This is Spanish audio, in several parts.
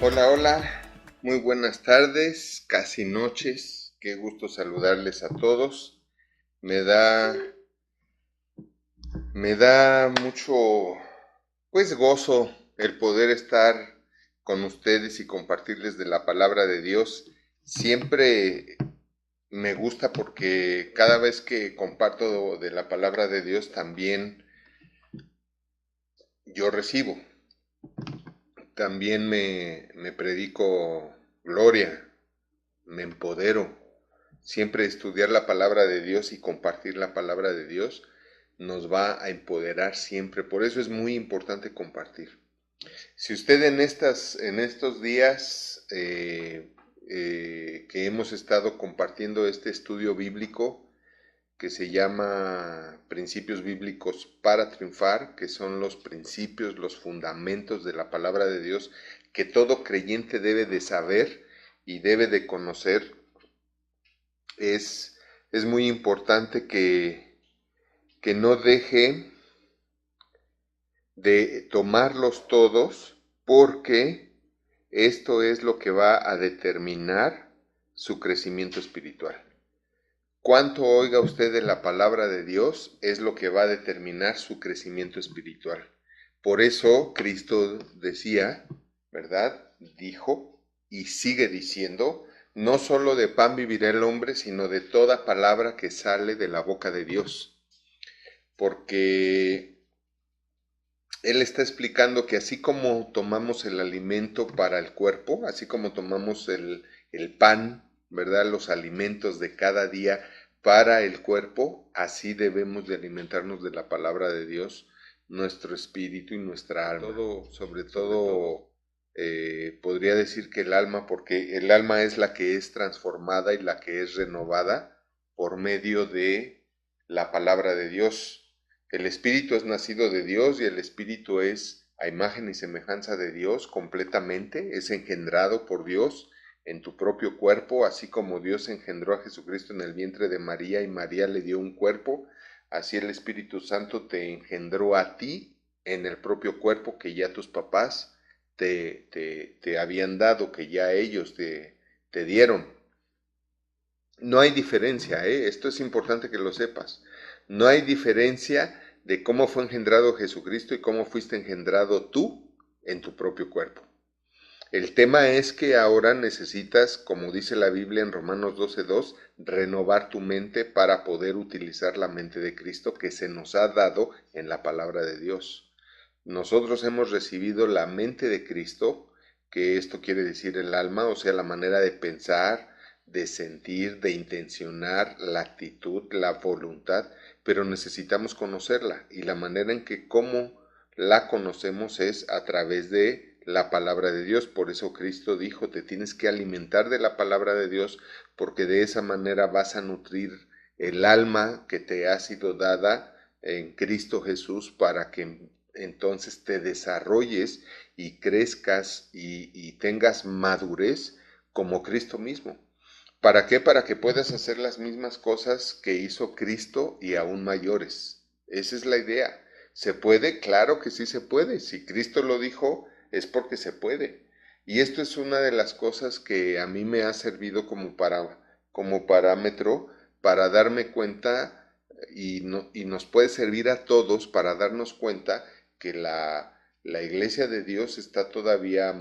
Hola, hola, muy buenas tardes, casi noches, qué gusto saludarles a todos. Me da, me da mucho, pues gozo el poder estar con ustedes y compartirles de la palabra de Dios. Siempre me gusta porque cada vez que comparto de la palabra de Dios también yo recibo, también me predico gloria, me empodero. Siempre estudiar la palabra de Dios y compartir la palabra de Dios nos va a empoderar siempre. Por eso es muy importante compartir. Si usted en estos días que hemos estado compartiendo este estudio bíblico que se llama Principios Bíblicos para Triunfar, que son los principios, los fundamentos de la palabra de Dios que todo creyente debe de saber y debe de conocer, es muy importante que no deje de tomarlos todos, porque esto es lo que va a determinar su crecimiento espiritual. Cuánto oiga usted de la palabra de Dios es lo que va a determinar su crecimiento espiritual. Por eso Cristo decía, ¿verdad? Dijo y sigue diciendo, no solo de pan vivirá el hombre, sino de toda palabra que sale de la boca de Dios. Porque Él está explicando que así como tomamos el alimento para el cuerpo, así como tomamos el pan, ¿verdad? Los alimentos de cada día para el cuerpo, así debemos de alimentarnos de la palabra de Dios, nuestro espíritu y nuestra alma. Sobre todo, podría decir que el alma, porque el alma es la que es transformada y la que es renovada por medio de la palabra de Dios. El espíritu es nacido de Dios y el espíritu es a imagen y semejanza de Dios completamente, es engendrado por Dios en tu propio cuerpo, así como Dios engendró a Jesucristo en el vientre de María y María le dio un cuerpo, así el Espíritu Santo te engendró a ti en el propio cuerpo que ya tus papás te habían dado, que ya ellos te dieron. No hay diferencia, esto es importante que lo sepas. No hay diferencia de cómo fue engendrado Jesucristo y cómo fuiste engendrado tú en tu propio cuerpo. El tema es que ahora necesitas, como dice la Biblia en Romanos 12:2, renovar tu mente para poder utilizar la mente de Cristo que se nos ha dado en la palabra de Dios. Nosotros hemos recibido la mente de Cristo, que esto quiere decir el alma, o sea, la manera de pensar, de sentir, de intencionar, la actitud, la voluntad, pero necesitamos conocerla y la manera en que cómo la conocemos es a través de la palabra de Dios. Por eso Cristo dijo, te tienes que alimentar de la palabra de Dios porque de esa manera vas a nutrir el alma que te ha sido dada en Cristo Jesús para que entonces te desarrolles y crezcas y tengas madurez como Cristo mismo. ¿Para qué? Para que puedas hacer las mismas cosas que hizo Cristo y aún mayores. Esa es la idea. ¿Se puede? Claro que sí se puede. Si Cristo lo dijo, es porque se puede. Y esto es una de las cosas que a mí me ha servido como parámetro para darme cuenta y nos puede servir a todos para darnos cuenta que la iglesia de Dios está todavía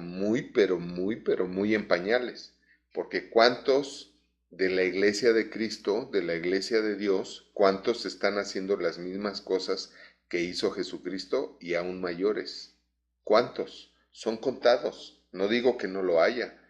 pero muy en pañales. Porque ¿cuántos de la iglesia de Cristo, de la iglesia de Dios, cuántos están haciendo las mismas cosas que hizo Jesucristo y aún mayores? ¿Cuántos? Son contados. No digo que no lo haya,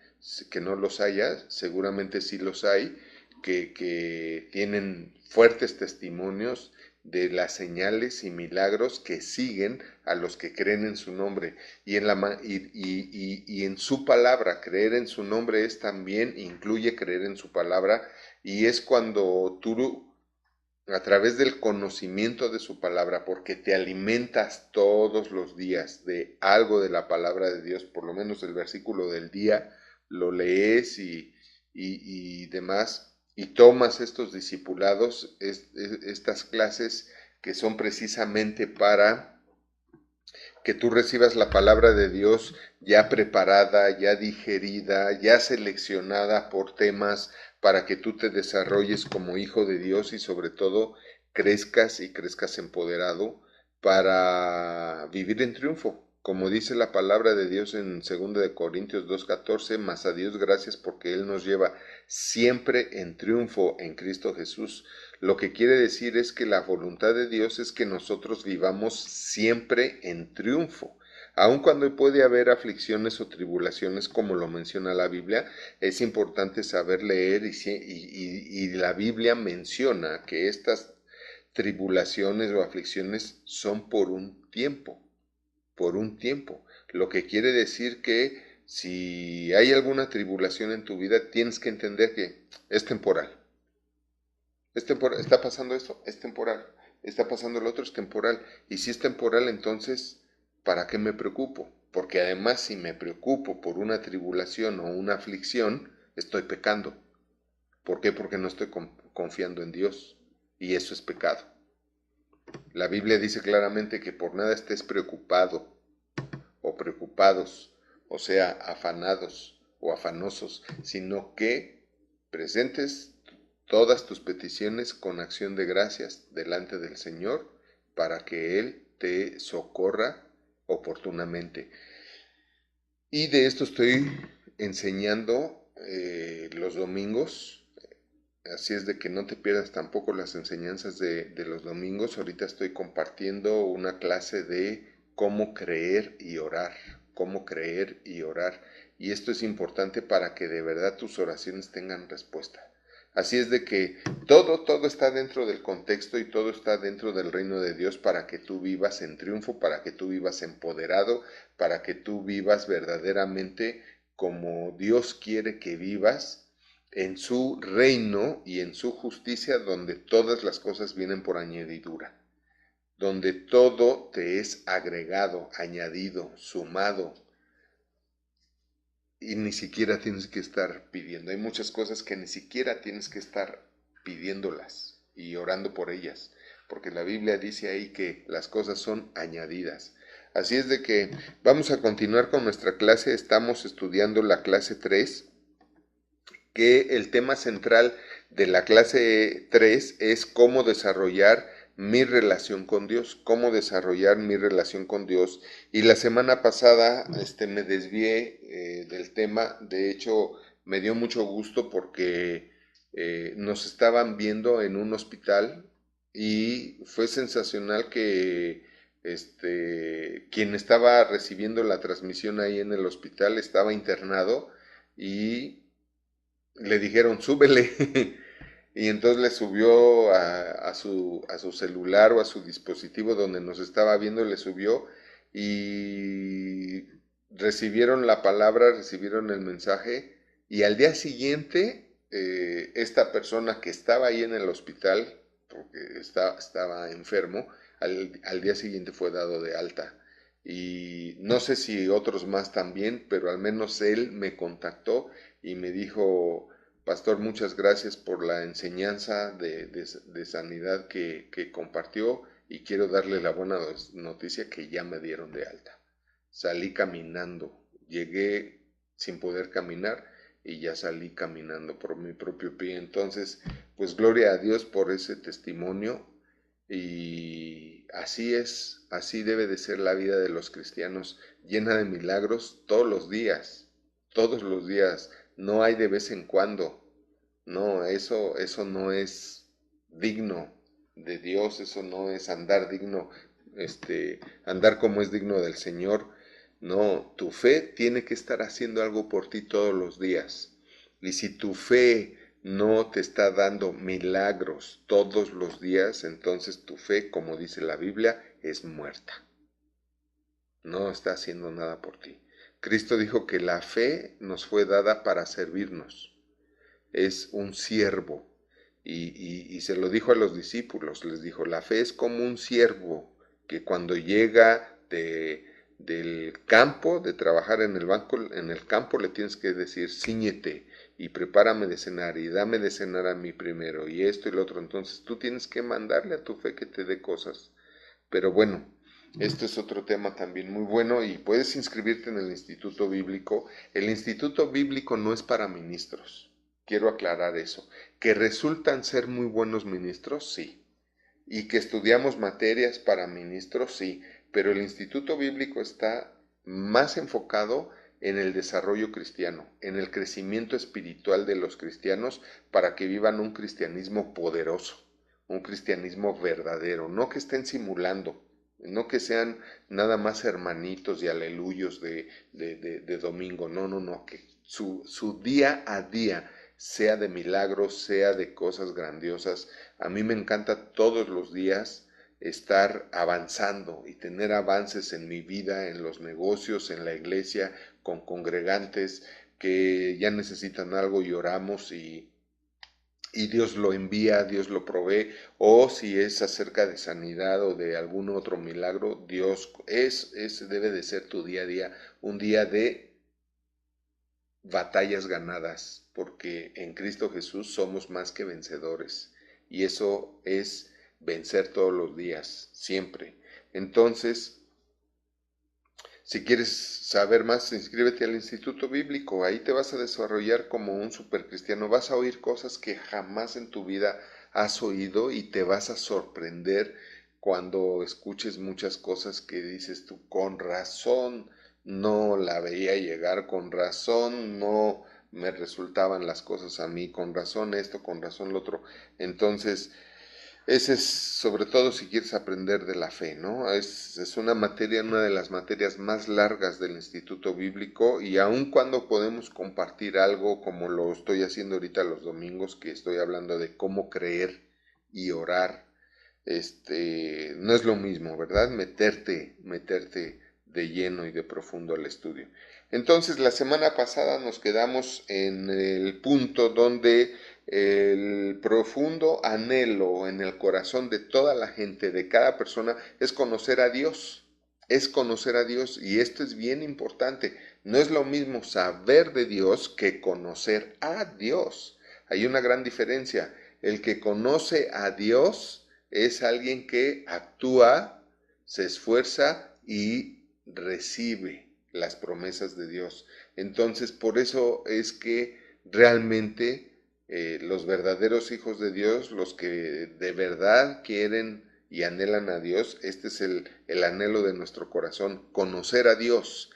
que no los haya, seguramente sí los hay, que tienen fuertes testimonios de las señales y milagros que siguen a los que creen en su nombre. Y en su palabra, creer en su nombre es también, incluye creer en su palabra, y es cuando tú, a través del conocimiento de su palabra, porque te alimentas todos los días de algo de la palabra de Dios, por lo menos el versículo del día, lo lees y demás, y tomas estos discipulados, estas clases que son precisamente para que tú recibas la palabra de Dios ya preparada, ya digerida, ya seleccionada por temas para que tú te desarrolles como hijo de Dios y sobre todo crezcas y crezcas empoderado para vivir en triunfo. Como dice la palabra de Dios en 2 de Corintios 2:14, mas a Dios gracias porque Él nos lleva siempre en triunfo en Cristo Jesús. Lo que quiere decir es que la voluntad de Dios es que nosotros vivamos siempre en triunfo. Aun cuando puede haber aflicciones o tribulaciones, como lo menciona la Biblia, es importante saber leer y la Biblia menciona que estas tribulaciones o aflicciones son por un tiempo. Lo que quiere decir que si hay alguna tribulación en tu vida, tienes que entender que es temporal. Está pasando esto, es temporal. Está pasando lo otro, es temporal. Y si es temporal, entonces, ¿para qué me preocupo? Porque además, si me preocupo por una tribulación o una aflicción, estoy pecando. ¿Por qué? Porque no estoy confiando en Dios. Y eso es pecado. La Biblia dice claramente que por nada estés preocupado o preocupados, o sea, afanados o afanosos, sino que presentes todas tus peticiones con acción de gracias delante del Señor para que Él te socorra oportunamente. Y de esto estoy enseñando los domingos. Así es de que no te pierdas tampoco las enseñanzas de los domingos. Ahorita estoy compartiendo una clase de cómo creer y orar. Cómo creer y orar. Y esto es importante para que de verdad tus oraciones tengan respuesta. Así es de que todo está dentro del contexto y todo está dentro del reino de Dios para que tú vivas en triunfo, para que tú vivas empoderado, para que tú vivas verdaderamente como Dios quiere que vivas en su reino y en su justicia, donde todas las cosas vienen por añadidura, donde todo te es agregado, añadido, sumado, y ni siquiera tienes que estar pidiendo. Hay muchas cosas que ni siquiera tienes que estar pidiéndolas y orando por ellas, porque la Biblia dice ahí que las cosas son añadidas. Así es de que vamos a continuar con nuestra clase. Estamos estudiando la clase 3, que el tema central de la clase 3 es cómo desarrollar mi relación con Dios, cómo desarrollar mi relación con Dios. Y la semana pasada me desvié del tema. De hecho, me dio mucho gusto porque nos estaban viendo en un hospital y fue sensacional que quien estaba recibiendo la transmisión ahí en el hospital estaba internado y le dijeron, súbele. Y entonces le subió a su celular o a su dispositivo donde nos estaba viendo, le subió y recibieron la palabra, recibieron el mensaje y al día siguiente esta persona que estaba ahí en el hospital, porque estaba enfermo, al día siguiente fue dado de alta. Y no sé si otros más también, pero al menos él me contactó y me dijo, Pastor, muchas gracias por la enseñanza de sanidad que compartió y quiero darle la buena noticia que ya me dieron de alta. Salí caminando, llegué sin poder caminar y ya salí caminando por mi propio pie. Entonces, pues gloria a Dios por ese testimonio y así es, así debe de ser la vida de los cristianos, llena de milagros todos los días. No hay de vez en cuando. No, eso no es digno de Dios, eso no es andar digno, andar como es digno del Señor. No, tu fe tiene que estar haciendo algo por ti todos los días. Y si tu fe no te está dando milagros todos los días, entonces tu fe, como dice la Biblia, es muerta. No está haciendo nada por ti. Cristo dijo que la fe nos fue dada para servirnos. Es un siervo. Y se lo dijo a los discípulos, les dijo, la fe es como un siervo que cuando llega del campo, de trabajar en el campo, le tienes que decir, cíñete y prepárame de cenar y dame de cenar a mí primero y esto y lo otro. Entonces tú tienes que mandarle a tu fe que te dé cosas. Pero bueno, Esto es otro tema también muy bueno y puedes inscribirte en el Instituto Bíblico. El Instituto Bíblico no es para ministros. Quiero aclarar eso. Que resultan ser muy buenos ministros, sí. Y que estudiamos materias para ministros, sí. Pero el Instituto Bíblico está más enfocado en el desarrollo cristiano, en el crecimiento espiritual de los cristianos para que vivan un cristianismo poderoso, un cristianismo verdadero, no que estén simulando, no que sean nada más hermanitos y aleluyos de domingo, no, no, no, que su día a día sea de milagros, sea de cosas grandiosas. A mí me encanta todos los días estar avanzando y tener avances en mi vida, en los negocios, en la iglesia, con congregantes que ya necesitan algo y oramos y Dios lo envía, Dios lo provee, o si es acerca de sanidad o de algún otro milagro, Dios debe de ser tu día a día, un día de batallas ganadas, porque en Cristo Jesús somos más que vencedores, y eso es vencer todos los días, siempre. Entonces, si quieres saber más, inscríbete al Instituto Bíblico. Ahí te vas a desarrollar como un supercristiano. Vas a oír cosas que jamás en tu vida has oído y te vas a sorprender cuando escuches muchas cosas que dices tú, con razón no la veía llegar, con razón no me resultaban las cosas a mí, con razón esto, con razón lo otro. Entonces, ese es sobre todo si quieres aprender de la fe, ¿no? Es una materia, una de las materias más largas del Instituto Bíblico y aun cuando podemos compartir algo como lo estoy haciendo ahorita los domingos, que estoy hablando de cómo creer y orar, no es lo mismo, ¿verdad? Meterte de lleno y de profundo al estudio. Entonces, la semana pasada nos quedamos en el punto donde el profundo anhelo en el corazón de toda la gente, de cada persona, es conocer a Dios. Es conocer a Dios y esto es bien importante. No es lo mismo saber de Dios que conocer a Dios. Hay una gran diferencia. El que conoce a Dios es alguien que actúa, se esfuerza y recibe las promesas de Dios. Entonces, por eso es que realmente los verdaderos hijos de Dios, los que de verdad quieren y anhelan a Dios, este es el anhelo de nuestro corazón, conocer a Dios,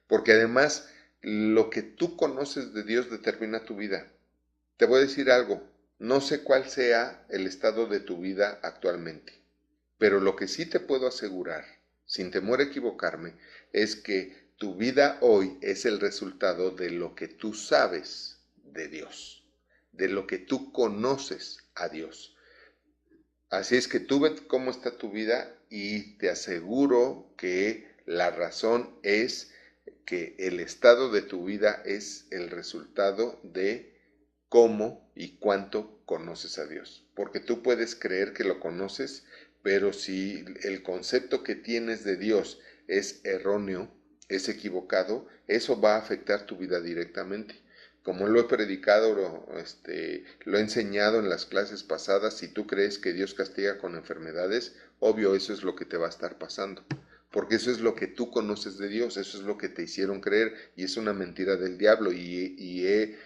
porque además lo que tú conoces de Dios determina tu vida. Te voy a decir algo, no sé cuál sea el estado de tu vida actualmente, pero lo que sí te puedo asegurar, sin temor a equivocarme, es que tu vida hoy es el resultado de lo que tú sabes de Dios, de lo que tú conoces a Dios. Así es que tú ves cómo está tu vida y te aseguro que la razón es que el estado de tu vida es el resultado de cómo y cuánto conoces a Dios. Porque tú puedes creer que lo conoces, pero si el concepto que tienes de Dios es erróneo, es equivocado, eso va a afectar tu vida directamente. Como lo he predicado, lo he enseñado en las clases pasadas, si tú crees que Dios castiga con enfermedades, obvio eso es lo que te va a estar pasando. Porque eso es lo que tú conoces de Dios, eso es lo que te hicieron creer y es una mentira del diablo. Y he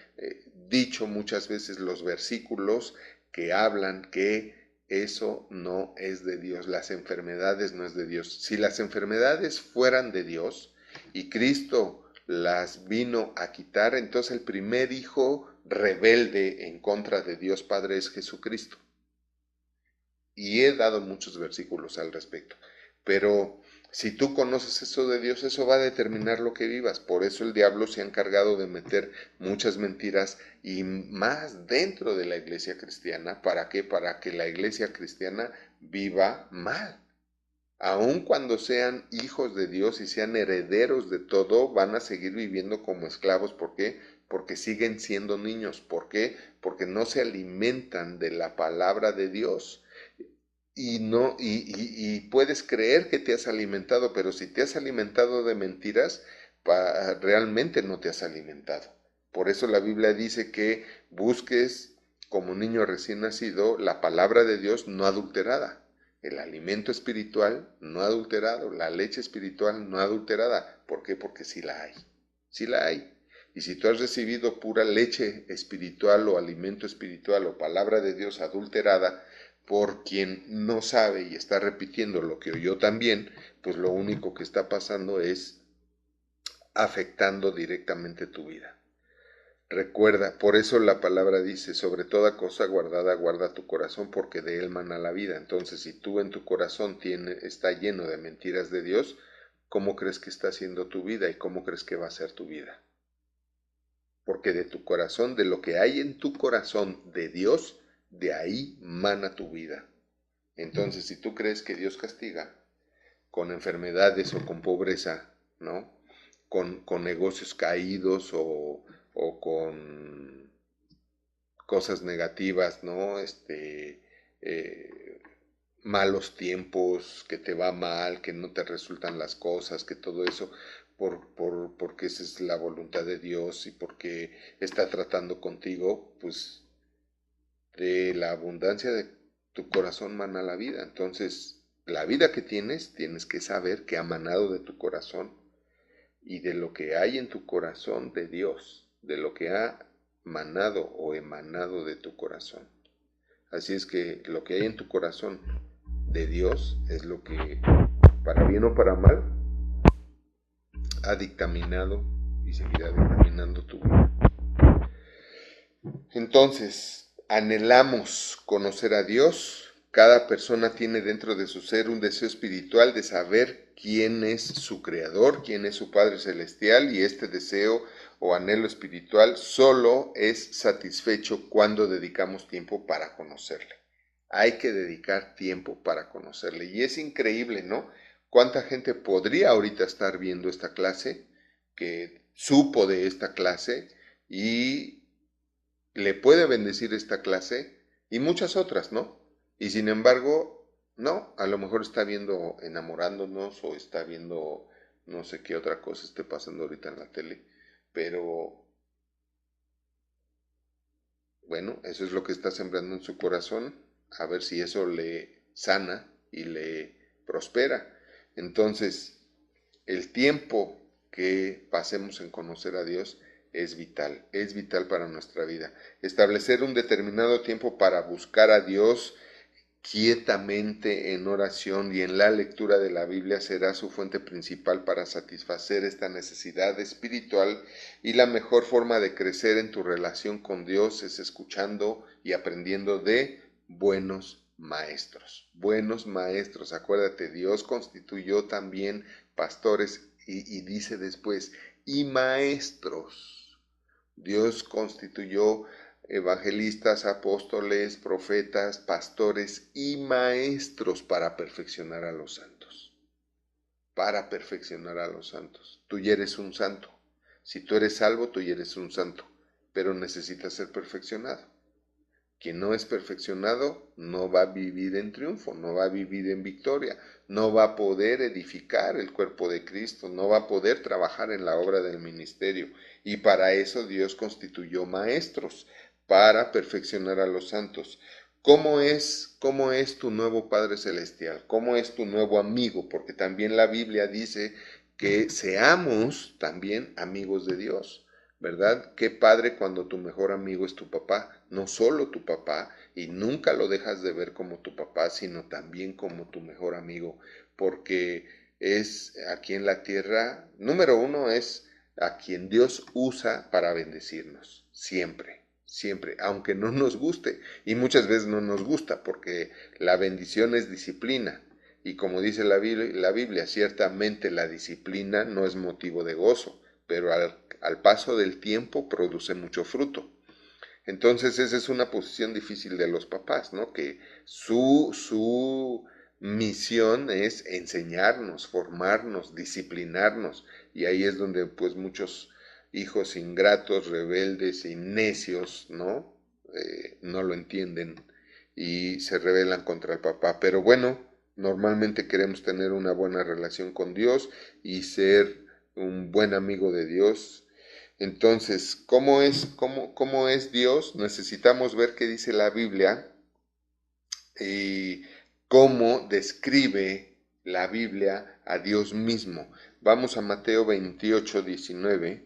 dicho muchas veces los versículos que hablan que eso no es de Dios, las enfermedades no es de Dios. Si las enfermedades fueran de Dios y Cristo las vino a quitar, entonces el primer hijo rebelde en contra de Dios Padre es Jesucristo. Y he dado muchos versículos al respecto. Pero si tú conoces eso de Dios, eso va a determinar lo que vivas. Por eso el diablo se ha encargado de meter muchas mentiras y más dentro de la iglesia cristiana. ¿Para qué? Para que la iglesia cristiana viva mal. Aun cuando sean hijos de Dios y sean herederos de todo, van a seguir viviendo como esclavos. ¿Por qué? Porque siguen siendo niños. ¿Por qué? Porque no se alimentan de la palabra de Dios. Y no, y puedes creer que te has alimentado, pero si te has alimentado de mentiras, realmente no te has alimentado. Por eso la Biblia dice que busques como niño recién nacido la palabra de Dios no adulterada. el alimento espiritual no adulterado, la leche espiritual no adulterada. ¿Por qué? Porque sí la hay, sí la hay. Y si tú has recibido pura leche espiritual o alimento espiritual o palabra de Dios adulterada por quien no sabe y está repitiendo lo que oyó también, pues lo único que está pasando es afectando directamente tu vida. Recuerda, por eso la palabra dice, sobre toda cosa guardada, guarda tu corazón, porque de él mana la vida. Entonces, si tú en tu corazón está lleno de mentiras de Dios, ¿cómo crees que está siendo tu vida y cómo crees que va a ser tu vida? Porque de tu corazón, de lo que hay en tu corazón de Dios, de ahí mana tu vida. Entonces, si tú crees que Dios castiga con enfermedades o con pobreza, ¿no? Con negocios caídos o con cosas negativas, ¿no? Malos tiempos, que te va mal, que no te resultan las cosas, que todo eso, porque esa es la voluntad de Dios y porque está tratando contigo, pues de la abundancia de tu corazón mana la vida. Entonces, la vida que tienes que saber que ha manado de tu corazón y de lo que hay en tu corazón de Dios, de lo que ha manado o emanado de tu corazón. Así es que lo que hay en tu corazón de Dios es lo que, para bien o para mal, ha dictaminado y seguirá dictaminando tu vida. Entonces, anhelamos conocer a Dios. Cada persona tiene dentro de su ser un deseo espiritual de saber quién es su creador, quién es su Padre Celestial, y este deseo o anhelo espiritual solo es satisfecho cuando dedicamos tiempo para conocerle. Hay que dedicar tiempo para conocerle. Y es increíble, ¿no? ¿Cuánta gente podría ahorita estar viendo esta clase, que supo de esta clase y le puede bendecir esta clase y muchas otras, ¿no? Y sin embargo, no, a lo mejor está viendo Enamorándonos o está viendo no sé qué otra cosa esté pasando ahorita en la tele, pero bueno, eso es lo que está sembrando en su corazón, a ver si eso le sana y le prospera. Entonces, el tiempo que pasemos en conocer a Dios es vital para nuestra vida. Establecer un determinado tiempo para buscar a Dios quietamente en oración y en la lectura de la Biblia será su fuente principal para satisfacer esta necesidad espiritual, y la mejor forma de crecer en tu relación con Dios es escuchando y aprendiendo de buenos maestros. Buenos maestros, acuérdate, Dios constituyó también pastores y dice después, y maestros. Dios constituyó evangelistas, apóstoles, profetas, pastores y maestros para perfeccionar a los santos. Para perfeccionar a los santos. Tú ya eres un santo. Si tú eres salvo, tú ya eres un santo, pero necesitas ser perfeccionado. Quien no es perfeccionado no va a vivir en triunfo, no va a vivir en victoria, no va a poder edificar el cuerpo de Cristo, no va a poder trabajar en la obra del ministerio. Y para eso Dios constituyó maestros, para perfeccionar a los santos. ¿Cómo es tu nuevo Padre Celestial? ¿Cómo es tu nuevo amigo? Porque también la Biblia dice que seamos también amigos de Dios. ¿Verdad? Qué padre cuando tu mejor amigo es tu papá, no solo tu papá, y nunca lo dejas de ver como tu papá, sino también como tu mejor amigo, porque es aquí en la tierra, número uno, es a quien Dios usa para bendecirnos, siempre, siempre, aunque no nos guste, y muchas veces no nos gusta, porque la bendición es disciplina, y como dice la Biblia, ciertamente la disciplina no es motivo de gozo, pero al paso del tiempo produce mucho fruto. Entonces esa es una posición difícil de los papás, ¿no? Que su misión es enseñarnos, formarnos, disciplinarnos, y ahí es donde pues muchos hijos ingratos, rebeldes y necios, ¿no? No lo entienden y se rebelan contra el papá. Pero bueno, normalmente queremos tener una buena relación con Dios y ser un buen amigo de Dios. Entonces, cómo es Dios? Necesitamos ver qué dice la Biblia y cómo describe la Biblia a Dios mismo. Vamos a Mateo 28, 19.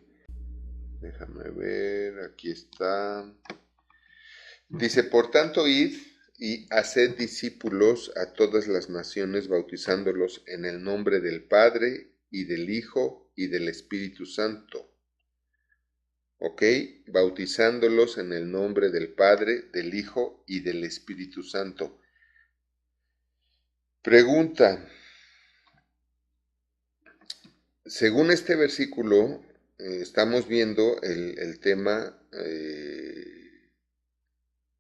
Déjame ver, aquí está. Dice, por tanto, id y haced discípulos a todas las naciones, bautizándolos en el nombre del Padre y del Hijo y del Espíritu Santo. ¿Ok? Bautizándolos en el nombre del Padre, del Hijo y del Espíritu Santo. Pregunta. Según este versículo, estamos viendo el tema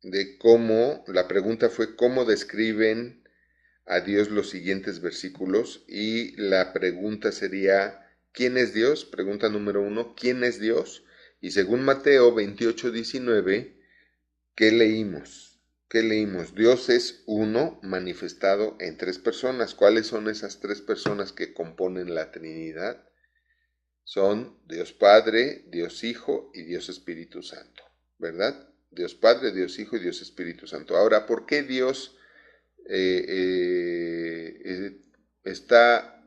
de cómo, la pregunta fue cómo describen a Dios los siguientes versículos, y la pregunta sería, ¿quién es Dios? Pregunta número 1, ¿quién es Dios? Y según Mateo 28, 19, ¿qué leímos? ¿Qué leímos? Dios es uno manifestado en tres personas. ¿Cuáles son esas tres personas que componen la Trinidad? Son Dios Padre, Dios Hijo y Dios Espíritu Santo, ¿verdad? Dios Padre, Dios Hijo y Dios Espíritu Santo. Ahora, ¿por qué Dios está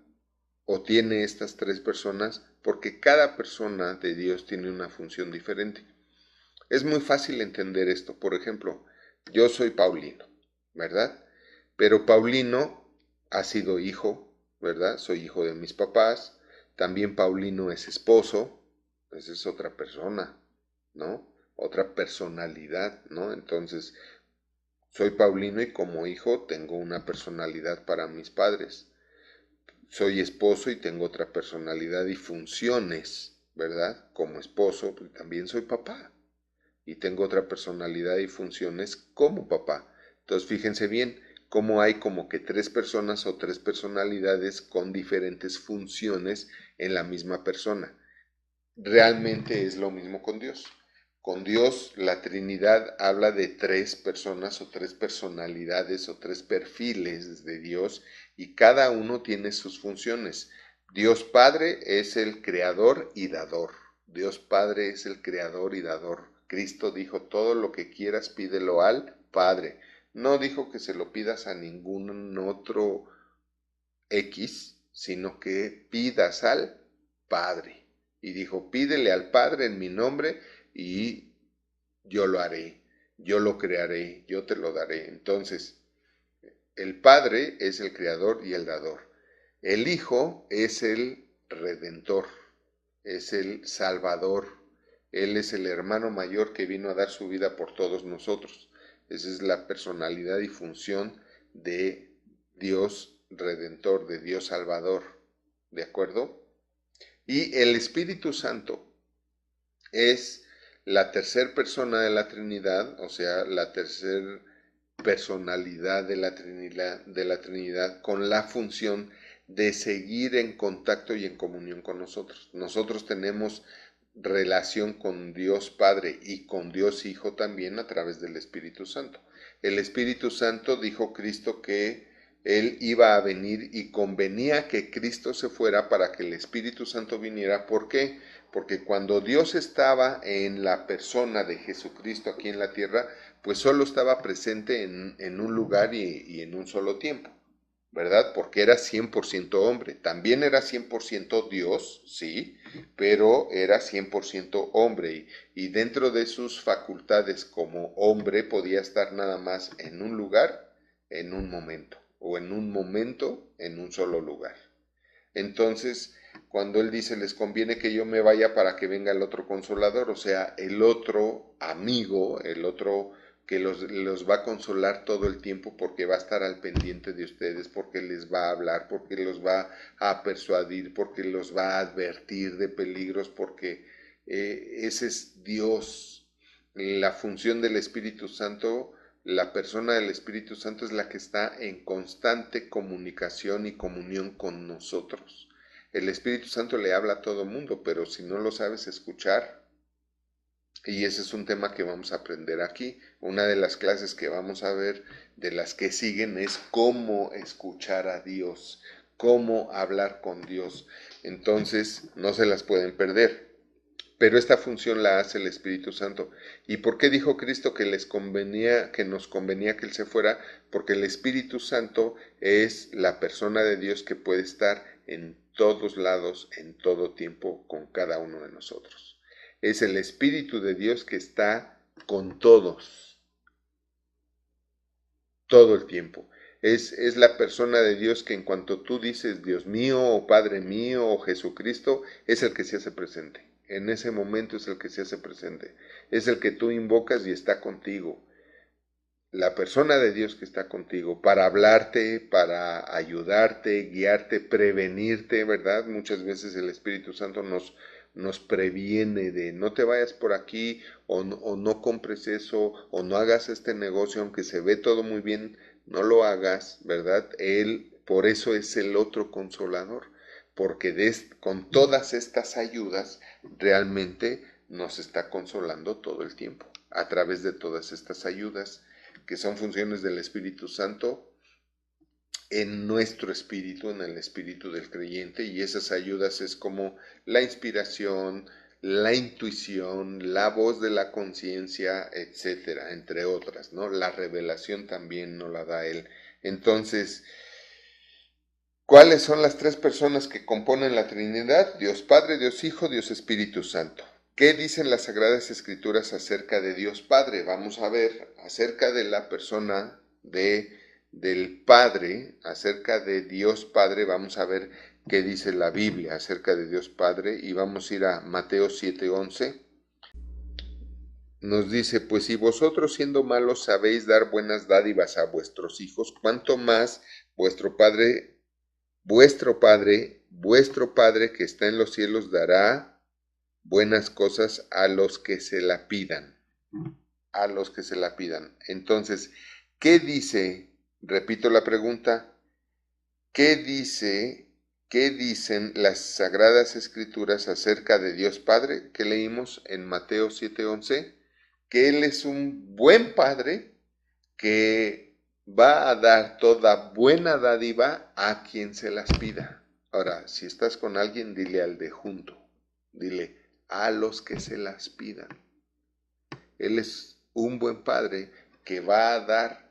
o tiene estas tres personas? Porque cada persona de Dios tiene una función diferente. Es muy fácil entender esto. Por ejemplo, yo soy Paulino, ¿verdad? Pero Paulino ha sido hijo, ¿verdad? Soy hijo de mis papás. También Paulino es esposo. Esa es otra persona, ¿no? Otra personalidad, ¿no? Entonces, soy Paulino y como hijo tengo una personalidad para mis padres. Soy esposo y tengo otra personalidad y funciones, ¿verdad? Como esposo, pues también soy papá y tengo otra personalidad y funciones como papá. Entonces, fíjense bien cómo hay como que tres personas o tres personalidades con diferentes funciones en la misma persona. Realmente es lo mismo con Dios. Con Dios, la Trinidad habla de tres personas o tres personalidades o tres perfiles de Dios, y cada uno tiene sus funciones. Dios Padre es el creador y dador. Dios Padre es el creador y dador. Cristo dijo, todo lo que quieras pídelo al Padre. No dijo que se lo pidas a ningún otro X, sino que pidas al Padre. Y dijo, pídele al Padre en mi nombre y yo lo haré, yo lo crearé, yo te lo daré. Entonces, el Padre es el creador y el dador. El Hijo es el redentor, es el salvador. Él es el hermano mayor que vino a dar su vida por todos nosotros. Esa es la personalidad y función de Dios redentor, de Dios salvador. ¿De acuerdo? Y el Espíritu Santo es la tercera persona de la Trinidad, o sea, la tercera personalidad de la Trinidad, con la función de seguir en contacto y en comunión con nosotros. Nosotros tenemos relación con Dios Padre y con Dios Hijo también a través del Espíritu Santo. El Espíritu Santo, dijo Cristo, que Él iba a venir y convenía que Cristo se fuera para que el Espíritu Santo viniera. ¿Por qué? Porque cuando Dios estaba en la persona de Jesucristo aquí en la tierra, pues solo estaba presente en un lugar y en un solo tiempo, ¿verdad? Porque era 100% hombre. También era 100% Dios, sí, pero era 100% hombre. Y dentro de sus facultades como hombre podía estar nada más en un lugar, en un momento, o en un momento, en un solo lugar. Entonces, cuando Él dice, les conviene que yo me vaya para que venga el otro consolador, o sea, el otro amigo, el otro que los va a consolar todo el tiempo, porque va a estar al pendiente de ustedes, porque les va a hablar, porque los va a persuadir, porque los va a advertir de peligros, porque ese es Dios. La función del Espíritu Santo, la persona del Espíritu Santo es la que está en constante comunicación y comunión con nosotros. El Espíritu Santo le habla a todo mundo, pero si no lo sabes escuchar, y ese es un tema que vamos a aprender aquí. Una de las clases que vamos a ver, de las que siguen, es cómo escuchar a Dios, cómo hablar con Dios. Entonces, no se las pueden perder. pero esta función la hace el Espíritu Santo. ¿Y por qué dijo Cristo que les convenía, que nos convenía que Él se fuera? Porque el Espíritu Santo es la persona de Dios que puede estar en todos lados, en todo tiempo, con cada uno de nosotros. Es el Espíritu de Dios que está con todos, todo el tiempo. Es la persona de Dios que en cuanto tú dices Dios mío o Padre mío o Jesucristo, es el que se hace presente. En ese momento es el que se hace presente. Es el que tú invocas y está contigo. La persona de Dios que está contigo para hablarte, para ayudarte, guiarte, prevenirte, ¿verdad? Muchas veces el Espíritu Santo nos previene de no te vayas por aquí o no compres eso o no hagas este negocio, aunque se ve todo muy bien, no lo hagas, ¿verdad? Él, por eso es el otro consolador, porque con todas estas ayudas realmente nos está consolando todo el tiempo, a través de todas estas ayudas que son funciones del Espíritu Santo en nuestro espíritu, en el espíritu del creyente, y esas ayudas es como la inspiración, la intuición, la voz de la conciencia, etcétera, entre otras, ¿no? La revelación también nos la da Él. Entonces, ¿cuáles son las tres personas que componen la Trinidad? Dios Padre, Dios Hijo, Dios Espíritu Santo. ¿Qué dicen las Sagradas Escrituras acerca de Dios Padre? Vamos a ver acerca de la persona del Padre, acerca de Dios Padre, vamos a ver qué dice la Biblia acerca de Dios Padre y vamos a ir a Mateo 7:11. Nos dice, pues si vosotros siendo malos sabéis dar buenas dádivas a vuestros hijos, ¿cuánto más vuestro Padre que está en los cielos dará buenas cosas a los que se la pidan? A los que se la pidan. Entonces, ¿qué dice? Repito la pregunta. ¿Qué dicen las Sagradas Escrituras acerca de Dios Padre? Que leímos en Mateo 7:11, que Él es un buen Padre que va a dar toda buena dádiva a quien se las pida. Ahora, si estás con alguien, dile al de junto, dile a los que se las pidan. Él es un buen Padre que va a dar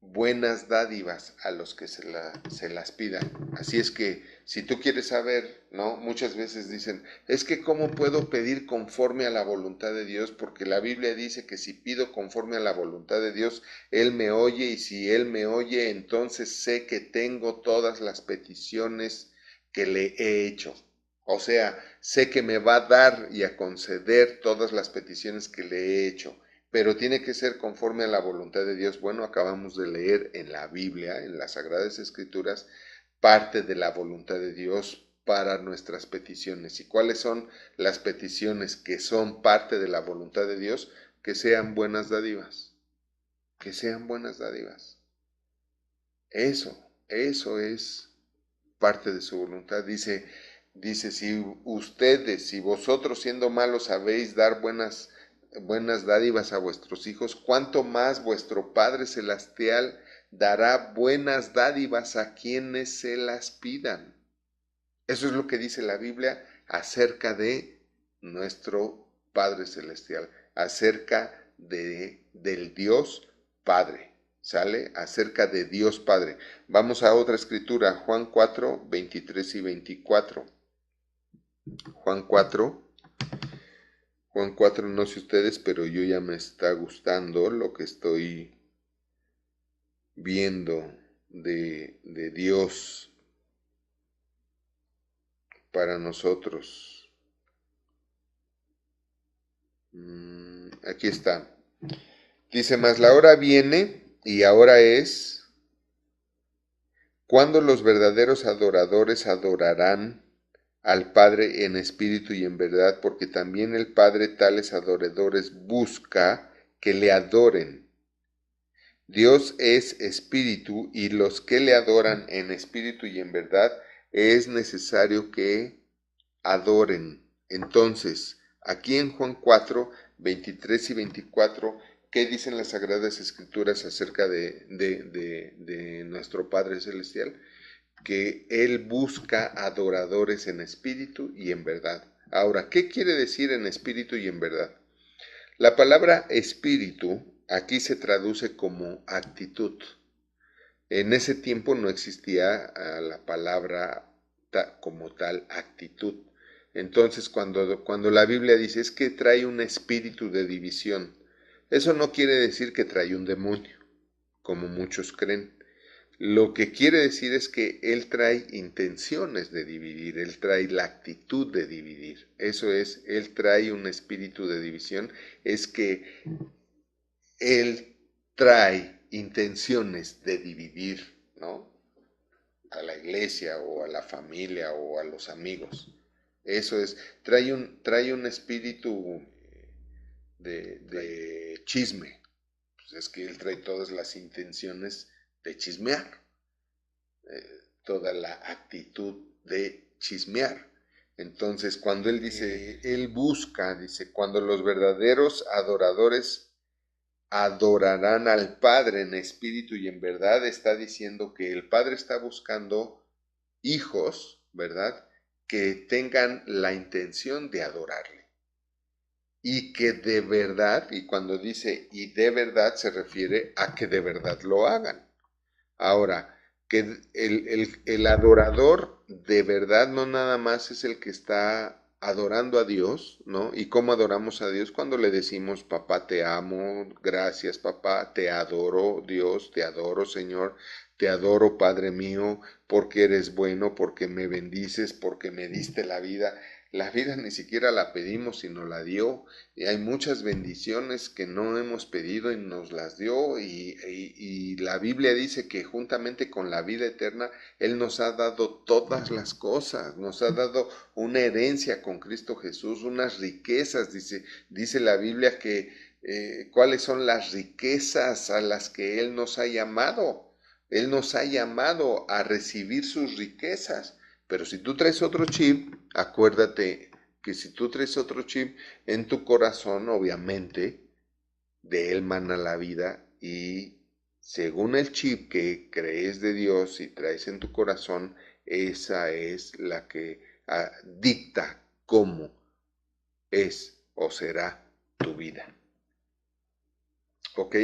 buenas dádivas a los que se las pidan. Así es que si tú quieres saber, ¿no? Muchas veces dicen, es que ¿cómo puedo pedir conforme a la voluntad de Dios? Porque la Biblia dice que si pido conforme a la voluntad de Dios, Él me oye y si Él me oye, entonces sé que tengo todas las peticiones que le he hecho. O sea, sé que me va a dar y a conceder todas las peticiones que le he hecho, pero tiene que ser conforme a la voluntad de Dios. Bueno, acabamos de leer en la Biblia, en las Sagradas Escrituras, parte de la voluntad de Dios para nuestras peticiones. ¿Y cuáles son las peticiones que son parte de la voluntad de Dios? Que sean buenas dádivas. Que sean buenas dádivas. Eso es parte de su voluntad. Dice, si vosotros siendo malos sabéis dar buenas dádivas a vuestros hijos, ¿cuánto más vuestro Padre Celestial dará buenas dádivas a quienes se las pidan? Eso es lo que dice la Biblia acerca de nuestro Padre Celestial, acerca del Dios Padre. ¿Sale? Acerca de Dios Padre. Vamos a otra escritura, Juan 4, 23 y 24. Juan 4, no sé ustedes, pero yo ya me está gustando lo que estoy viendo de Dios para nosotros. Aquí está. Dice, mas la hora viene y ahora es cuando los verdaderos adoradores adorarán al Padre en espíritu y en verdad, porque también el Padre tales adoradores busca que le adoren. Dios es espíritu y los que le adoran en espíritu y en verdad es necesario que adoren. Entonces, aquí en Juan 4, 23 y 24, ¿qué dicen las Sagradas Escrituras acerca de nuestro Padre Celestial? Que Él busca adoradores en espíritu y en verdad. Ahora, ¿qué quiere decir en espíritu y en verdad? La palabra espíritu aquí se traduce como actitud. En ese tiempo no existía la palabra como tal actitud. Entonces, cuando la Biblia dice es que trae un espíritu de división, eso no quiere decir que trae un demonio, como muchos creen. Lo que quiere decir es que él trae intenciones de dividir, él trae la actitud de dividir. Eso es, él trae un espíritu de división, es que él trae intenciones de dividir, ¿no? A la iglesia o a la familia o a los amigos. Eso es, trae un espíritu de chisme. Pues es que él trae todas las intenciones de chismear, toda la actitud de chismear. Entonces, cuando él dice, él busca, dice, cuando los verdaderos adoradores adorarán al Padre en espíritu y en verdad, está diciendo que el Padre está buscando hijos, ¿verdad? Que tengan la intención de adorarle. Y que de verdad, y cuando dice y de verdad se refiere a que de verdad lo hagan. Ahora, que el adorador de verdad no nada más es el que está adorando a Dios, ¿no? ¿Y cómo adoramos a Dios? Cuando le decimos, papá, te amo, gracias, papá, te adoro, Dios, te adoro, Señor, te adoro, Padre mío, porque eres bueno, porque me bendices, porque me diste la vida. La vida ni siquiera la pedimos, sino la dio. Y hay muchas bendiciones que no hemos pedido y nos las dio. Y la Biblia dice que juntamente con la vida eterna, Él nos ha dado todas las cosas. Nos ha dado una herencia con Cristo Jesús, unas riquezas. Dice la Biblia que cuáles son las riquezas a las que Él nos ha llamado. Él nos ha llamado a recibir sus riquezas. Pero si tú traes otro chip, acuérdate que si tú traes otro chip en tu corazón, obviamente, de él mana la vida y según el chip que crees de Dios y traes en tu corazón, esa es la que dicta cómo es o será tu vida. ¿Ok?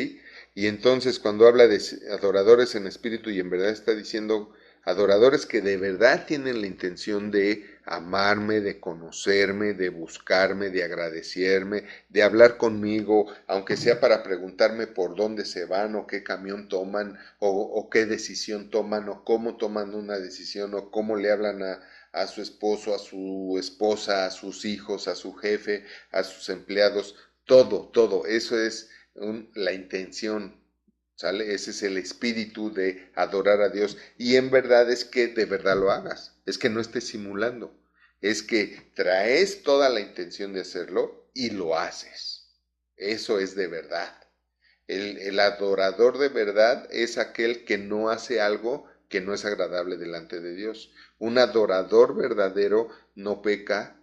Y entonces cuando habla de adoradores en espíritu y en verdad está diciendo adoradores que de verdad tienen la intención de amarme, de conocerme, de buscarme, de agradecerme, de hablar conmigo, aunque sea para preguntarme por dónde se van o qué camión toman o qué decisión toman o cómo toman una decisión o cómo le hablan a su esposo, a su esposa, a sus hijos, a su jefe, a sus empleados, todo, eso es la intención, ¿sale? Ese es el espíritu de adorar a Dios y en verdad es que de verdad lo hagas, es que no estés simulando, es que traes toda la intención de hacerlo y lo haces. Eso es de verdad. El adorador de verdad es aquel que no hace algo que no es agradable delante de Dios. Un adorador verdadero no peca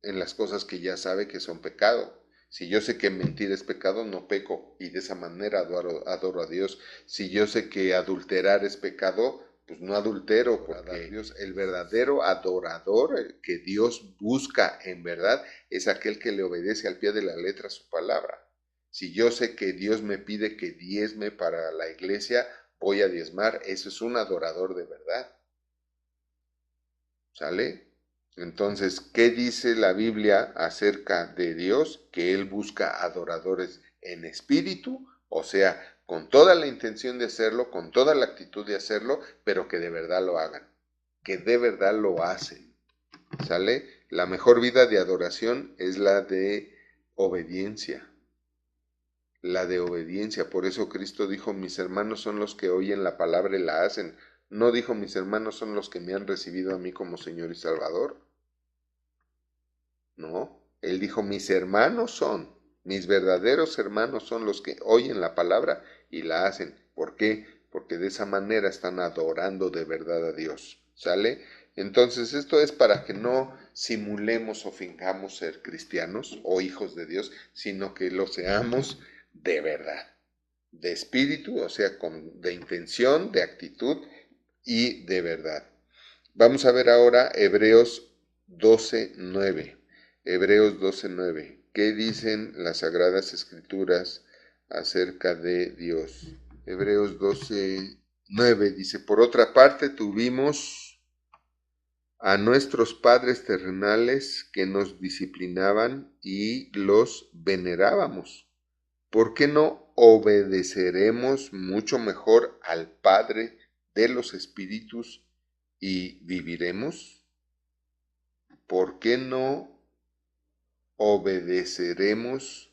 en las cosas que ya sabe que son pecado. Si yo sé que mentir es pecado, no peco y de esa manera adoro a Dios. Si yo sé que adulterar es pecado, pues no adultero, porque Dios, el verdadero adorador el que Dios busca en verdad es aquel que le obedece al pie de la letra a su palabra. Si yo sé que Dios me pide que diezme para la iglesia, voy a diezmar, eso es un adorador de verdad. ¿Sale? Entonces, ¿qué dice la Biblia acerca de Dios? Que Él busca adoradores en espíritu, o sea, con toda la intención de hacerlo, con toda la actitud de hacerlo, pero que de verdad lo hagan, que de verdad lo hacen. ¿Sale? La mejor vida de adoración es la de obediencia. La de obediencia. Por eso Cristo dijo, mis hermanos son los que oyen la palabra y la hacen. No dijo, mis hermanos son los que me han recibido a mí como Señor y Salvador. No, él dijo, mis hermanos son, mis verdaderos hermanos son los que oyen la palabra y la hacen. ¿Por qué? Porque de esa manera están adorando de verdad a Dios. ¿Sale? Entonces esto es para que no simulemos o fingamos ser cristianos o hijos de Dios, sino que lo seamos de verdad, de espíritu, o sea, de intención, de actitud y de verdad. Vamos a ver ahora Hebreos 12:9. Hebreos 12:9. ¿Qué dicen las Sagradas Escrituras acerca de Dios? Hebreos 12:9 dice, por otra parte tuvimos a nuestros padres terrenales que nos disciplinaban y los venerábamos. ¿Por qué no obedeceremos mucho mejor al Padre de los Espíritus y viviremos? ¿Por qué no obedeceremos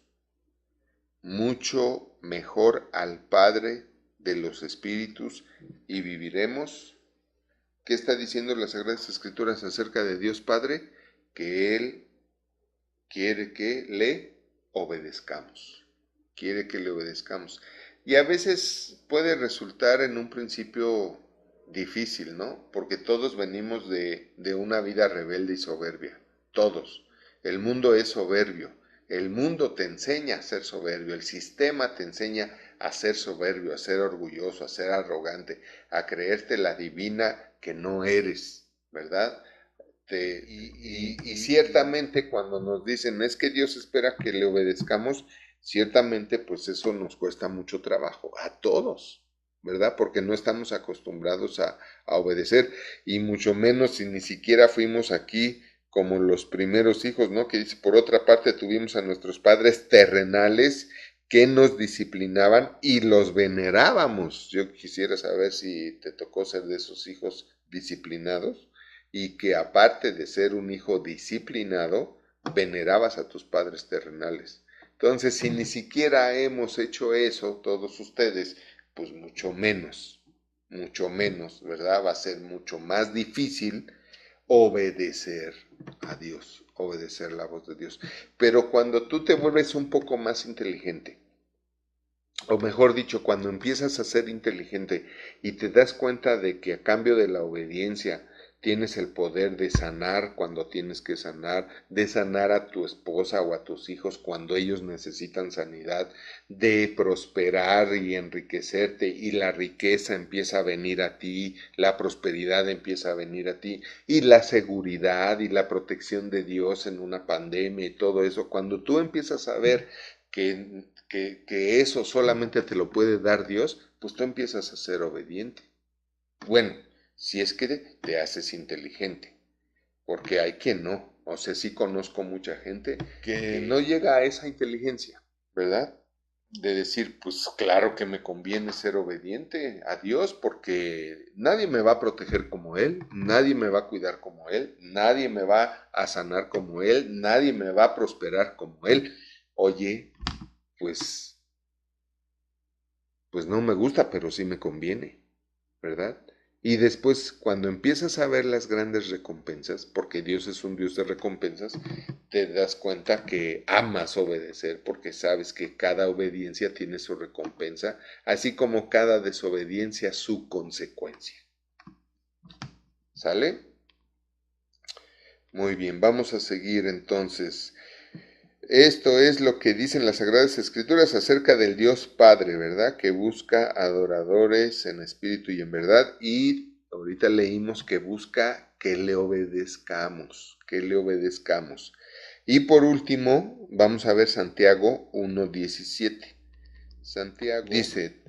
mucho mejor al Padre de los Espíritus y viviremos? ¿Qué está diciendo las Sagradas Escrituras acerca de Dios Padre? Que Él quiere que le obedezcamos. Quiere que le obedezcamos. Y a veces puede resultar en un principio difícil, ¿no? Porque todos venimos de una vida rebelde y soberbia. Todos. El mundo es soberbio. El mundo te enseña a ser soberbio. El sistema te enseña a ser soberbio, a ser orgulloso, a ser arrogante, a creerte la divina que no eres, ¿verdad? Y ciertamente cuando nos dicen es que Dios espera que le obedezcamos, ciertamente pues eso nos cuesta mucho trabajo, a todos, ¿verdad? Porque no estamos acostumbrados a obedecer y mucho menos si ni siquiera fuimos aquí como los primeros hijos, ¿no? Que dice, por otra parte tuvimos a nuestros padres terrenales que nos disciplinaban y los venerábamos. Yo quisiera saber si te tocó ser de esos hijos disciplinados y que aparte de ser un hijo disciplinado, venerabas a tus padres terrenales. Entonces, si ni siquiera hemos hecho eso, todos ustedes, pues mucho menos, ¿verdad? Va a ser mucho más difícil obedecer a Dios, obedecer la voz de Dios. Pero cuando tú te vuelves un poco más inteligente, o mejor dicho, cuando empiezas a ser inteligente y te das cuenta de que a cambio de la obediencia tienes el poder de sanar cuando tienes que sanar, de sanar a tu esposa o a tus hijos cuando ellos necesitan sanidad, de prosperar y enriquecerte y la riqueza empieza a venir a ti, la prosperidad empieza a venir a ti y la seguridad y la protección de Dios en una pandemia y todo eso, cuando tú empiezas a ver que eso solamente te lo puede dar Dios, pues tú empiezas a ser obediente. Bueno, si es que te haces inteligente, porque hay quien no. O sea, sí conozco mucha gente que no llega a esa inteligencia, ¿verdad? De decir, pues claro que me conviene ser obediente a Dios porque nadie me va a proteger como Él, nadie me va a cuidar como Él, nadie me va a sanar como Él, nadie me va a prosperar como Él. Oye, pues, pues no me gusta, pero sí me conviene, ¿verdad? Y después, cuando empiezas a ver las grandes recompensas, porque Dios es un Dios de recompensas, te das cuenta que amas obedecer, porque sabes que cada obediencia tiene su recompensa, así como cada desobediencia su consecuencia. ¿Sale? Muy bien, vamos a seguir entonces. Esto es lo que dicen las Sagradas Escrituras acerca del Dios Padre, ¿verdad? Que busca adoradores en espíritu y en verdad. Y ahorita leímos que busca que le obedezcamos, que le obedezcamos. Y por último, vamos a ver Santiago 1:17. Santiago dice,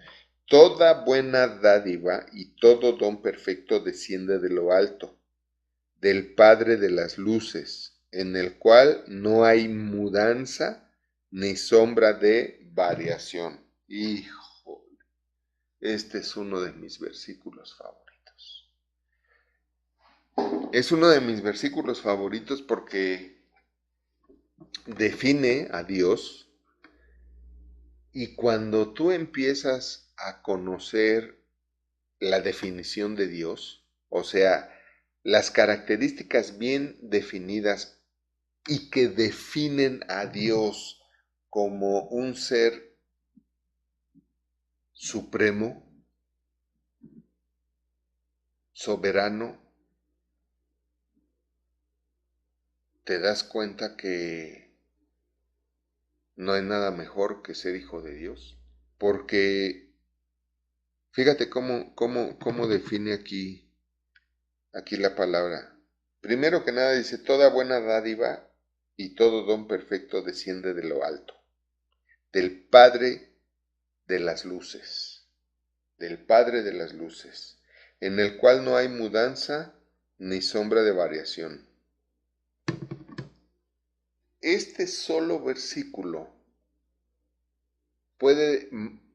toda buena dádiva y todo don perfecto desciende de lo alto, del Padre de las luces, en el cual no hay mudanza ni sombra de variación. Híjole, este es uno de mis versículos favoritos. Es uno de mis versículos favoritos porque define a Dios y cuando tú empiezas a conocer la definición de Dios, o sea, las características bien definidas y que definen a Dios como un ser supremo, soberano, te das cuenta que no hay nada mejor que ser hijo de Dios. Porque fíjate cómo define aquí la palabra. Primero que nada dice, toda buena dádiva y todo don perfecto desciende de lo alto, del Padre de las luces, del Padre de las luces, en el cual no hay mudanza ni sombra de variación. Este solo versículo puede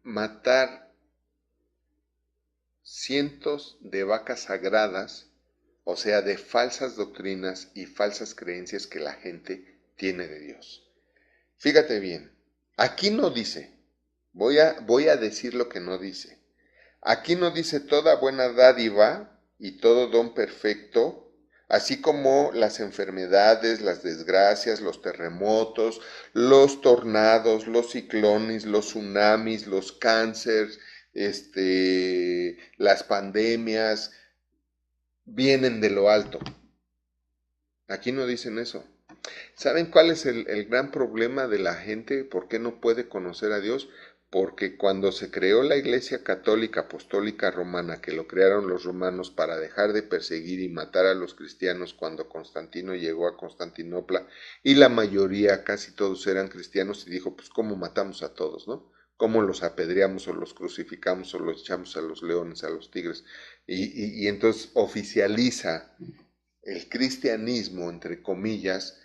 matar cientos de vacas sagradas, o sea, de falsas doctrinas y falsas creencias que la gente tiene de Dios. Fíjate bien, aquí no dice, voy a decir lo que no dice. Aquí no dice toda buena dádiva y todo don perfecto, así como las enfermedades, las desgracias, los terremotos, los tornados, los ciclones, los tsunamis, los cánceres, las pandemias, vienen de lo alto. Aquí no dicen eso. ¿Saben cuál es el gran problema de la gente? ¿Por qué no puede conocer a Dios? Porque cuando se creó la Iglesia Católica Apostólica Romana, que lo crearon los romanos para dejar de perseguir y matar a los cristianos cuando Constantino llegó a Constantinopla, y la mayoría, casi todos eran cristianos, y dijo, pues ¿cómo matamos a todos, no? ¿Cómo los apedreamos o los crucificamos o los echamos a los leones, a los tigres? Y entonces oficializa el cristianismo, entre comillas,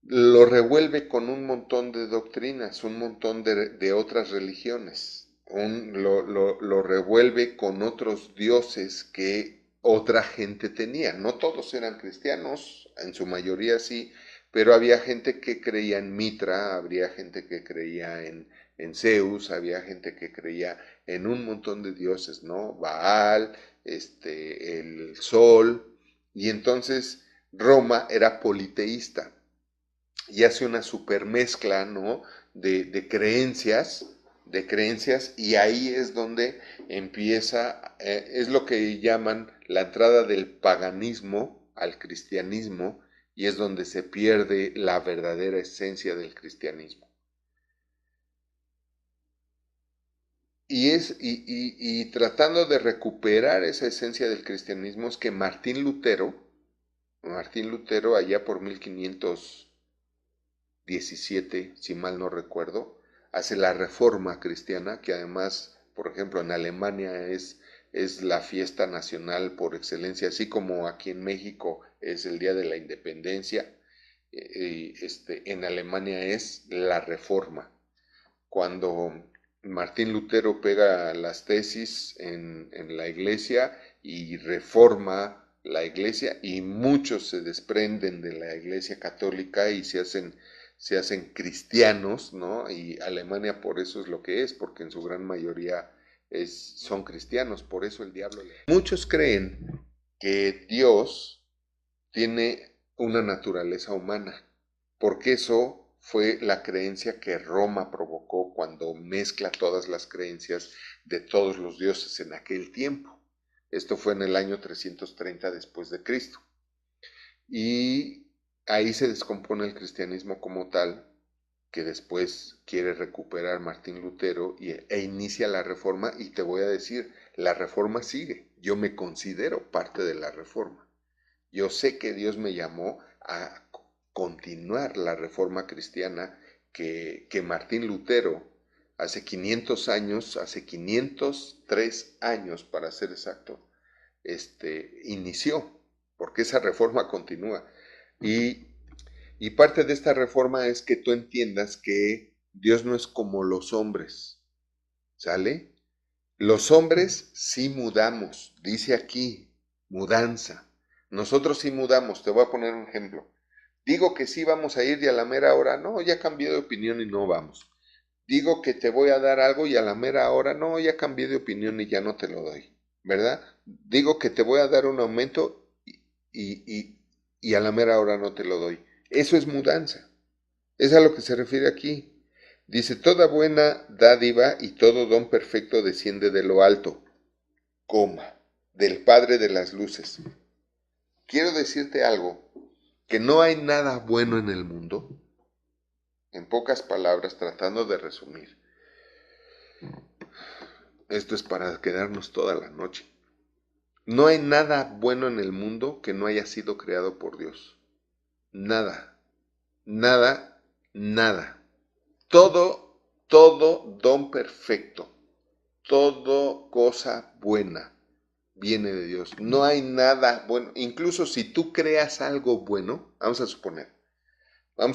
lo revuelve con un montón de doctrinas, un montón de otras religiones, lo revuelve con otros dioses que otra gente tenía. No todos eran cristianos, en su mayoría sí, pero había gente que creía en Mitra, había gente que creía en Zeus, había gente que creía en un montón de dioses, ¿no? Baal, el sol, y entonces Roma era politeísta y hace una supermezcla, ¿no? De creencias, y ahí es donde empieza, es lo que llaman la entrada del paganismo al cristianismo, y es donde se pierde la verdadera esencia del cristianismo. Y tratando de recuperar esa esencia del cristianismo es que Martín Lutero allá por 1517, si mal no recuerdo, hace la Reforma Cristiana, que además, por ejemplo, en Alemania es la fiesta nacional por excelencia, así como aquí en México es el Día de la Independencia, en Alemania es la Reforma. Cuando Martín Lutero pega las tesis en la iglesia y reforma la iglesia, y muchos se desprenden de la iglesia católica y se hacen cristianos, ¿no? Y Alemania por eso es lo que es, porque en su gran mayoría son cristianos, por eso el diablo le... Muchos creen que Dios tiene una naturaleza humana, porque eso fue la creencia que Roma provocó cuando mezcla todas las creencias de todos los dioses en aquel tiempo. Esto fue en el año 330 después de Cristo. Y ahí se descompone el cristianismo como tal, que después quiere recuperar Martín Lutero e inicia la reforma, y te voy a decir, la reforma sigue. Yo me considero parte de la reforma. Yo sé que Dios me llamó a continuar la reforma cristiana que Martín Lutero hace 500 años, hace 503 años para ser exacto, inició, porque esa reforma continúa. Y, y parte de esta reforma es que tú entiendas que Dios no es como los hombres, ¿sale? Los hombres sí mudamos, dice aquí, mudanza. Nosotros sí mudamos, te voy a poner un ejemplo. Digo que sí vamos a ir y a la mera hora, no, ya cambié de opinión y no vamos. Digo que te voy a dar algo y a la mera hora, no, ya cambié de opinión y ya no te lo doy, ¿verdad? Digo que te voy a dar un aumento y a la mera hora no te lo doy. Eso es mudanza. Es a lo que se refiere aquí. Dice, toda buena dádiva y todo don perfecto desciende de lo alto, coma, del Padre de las luces. Quiero decirte algo, que no hay nada bueno en el mundo, en pocas palabras, tratando de resumir. Esto es para quedarnos toda la noche. No hay nada bueno en el mundo que no haya sido creado por Dios. Nada. nada, nada. Todo don perfecto, todo cosa buena viene de Dios. No hay nada bueno. Incluso si tú creas algo bueno, vamos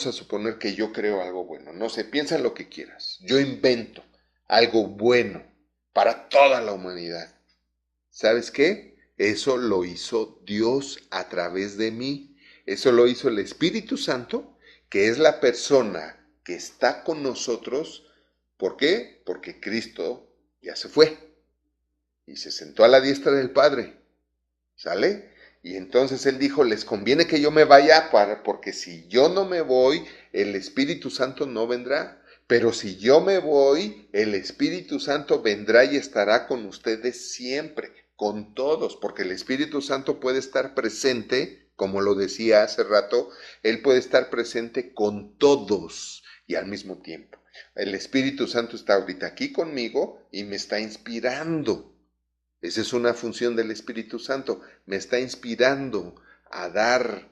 a suponer que yo creo algo bueno. No sé, piensa en lo que quieras. Yo invento algo bueno para toda la humanidad. ¿Sabes qué? Eso lo hizo Dios a través de mí. Eso lo hizo el Espíritu Santo, que es la persona que está con nosotros. ¿Por qué? Porque Cristo ya se fue y se sentó a la diestra del Padre. ¿Sale? Y entonces él dijo, les conviene que yo me vaya porque si yo no me voy, el Espíritu Santo no vendrá. Pero si yo me voy, el Espíritu Santo vendrá y estará con ustedes siempre, con todos, porque el Espíritu Santo puede estar presente, como lo decía hace rato, él puede estar presente con todos y al mismo tiempo. El Espíritu Santo está ahorita aquí conmigo y me está inspirando. Esa es una función del Espíritu Santo. Me está inspirando a dar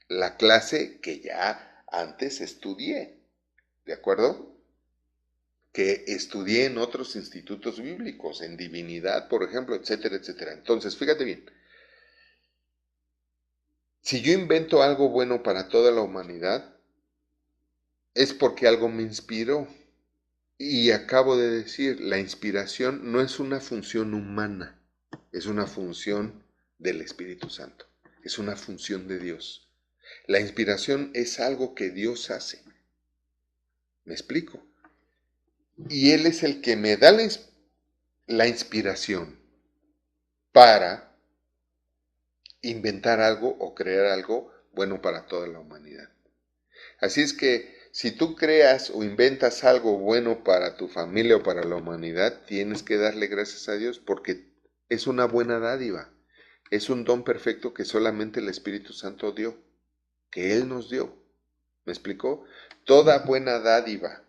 la clase que ya antes estudié. ¿De acuerdo? Que estudié en otros institutos bíblicos, en divinidad, por ejemplo, etcétera, etcétera. Entonces, fíjate bien. Si yo invento algo bueno para toda la humanidad, es porque algo me inspiró. Y acabo de decir, la inspiración no es una función humana, es una función del Espíritu Santo, es una función de Dios. La inspiración es algo que Dios hace. ¿Me explico? Y Él es el que me da la inspiración para inventar algo o crear algo bueno para toda la humanidad. Así es que si tú creas o inventas algo bueno para tu familia o para la humanidad, tienes que darle gracias a Dios porque es una buena dádiva. Es un don perfecto que solamente el Espíritu Santo dio, que Él nos dio. ¿Me explicó? Toda buena dádiva,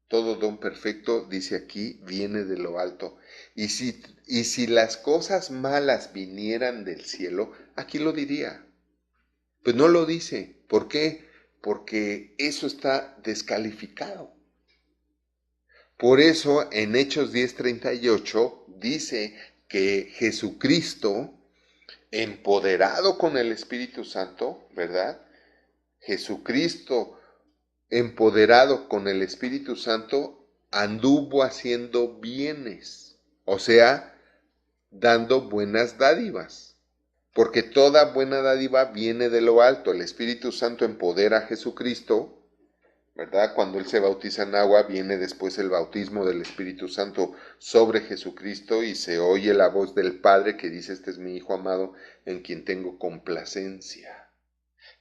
todo don perfecto, dice aquí, viene de lo alto. Y si las cosas malas vinieran del cielo, aquí lo diría. Pues no lo dice. ¿Por qué? Porque eso está descalificado. Por eso en Hechos 10:38 dice que Jesucristo, empoderado con el Espíritu Santo, ¿verdad? Jesucristo, empoderado con el Espíritu Santo, anduvo haciendo bienes, o sea, dando buenas dádivas. Porque toda buena dádiva viene de lo alto. El Espíritu Santo empodera a Jesucristo, ¿verdad? Cuando Él se bautiza en agua, viene después el bautismo del Espíritu Santo sobre Jesucristo y se oye la voz del Padre que dice, este es mi Hijo amado en quien tengo complacencia.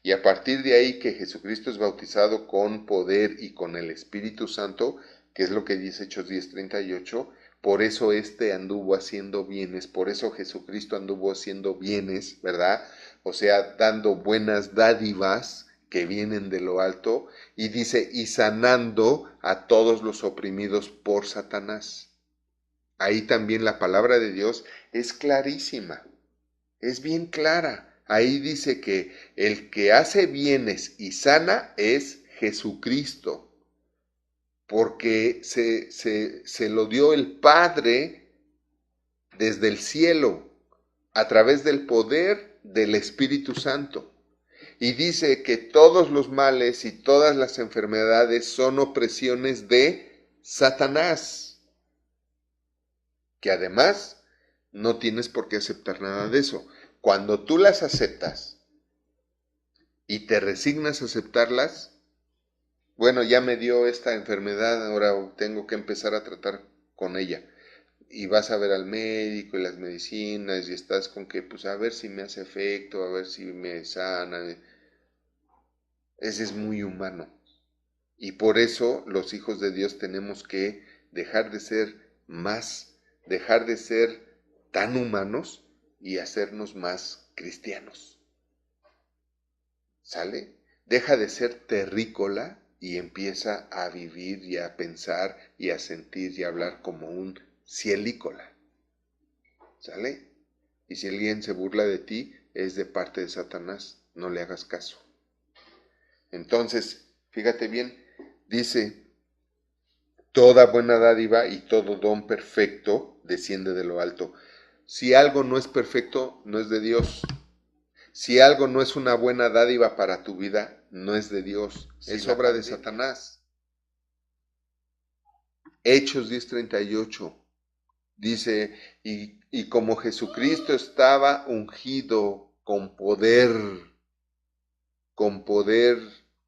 Y a partir de ahí que Jesucristo es bautizado con poder y con el Espíritu Santo, que es lo que dice Hechos 10:38, por eso anduvo haciendo bienes, por eso Jesucristo anduvo haciendo bienes, ¿verdad? O sea, dando buenas dádivas que vienen de lo alto, y dice, y sanando a todos los oprimidos por Satanás. Ahí también la palabra de Dios es clarísima, es bien clara. Ahí dice que el que hace bienes y sana es Jesucristo, porque se lo dio el Padre desde el cielo, a través del poder del Espíritu Santo. Y dice que todos los males y todas las enfermedades son opresiones de Satanás, que además no tienes por qué aceptar nada de eso. Cuando tú las aceptas y te resignas a aceptarlas, bueno, ya me dio esta enfermedad, ahora tengo que empezar a tratar con ella. Y vas a ver al médico y las medicinas y estás con que, pues a ver si me hace efecto, a ver si me sana. Ese es muy humano. Y por eso los hijos de Dios tenemos que dejar de ser dejar de ser tan humanos y hacernos más cristianos. ¿Sale? Deja de ser terrícola y empieza a vivir y a pensar y a sentir y a hablar como un cielícola. ¿Sale? Y si alguien se burla de ti, es de parte de Satanás. No le hagas caso. Entonces, Fíjate bien, dice, toda buena dádiva y todo don perfecto desciende de lo alto. Si algo no es perfecto, no es de Dios. Si algo no es una buena dádiva para tu vida, no es de Dios, es obra de Satanás. Hechos 10:38 dice, y como Jesucristo estaba ungido con poder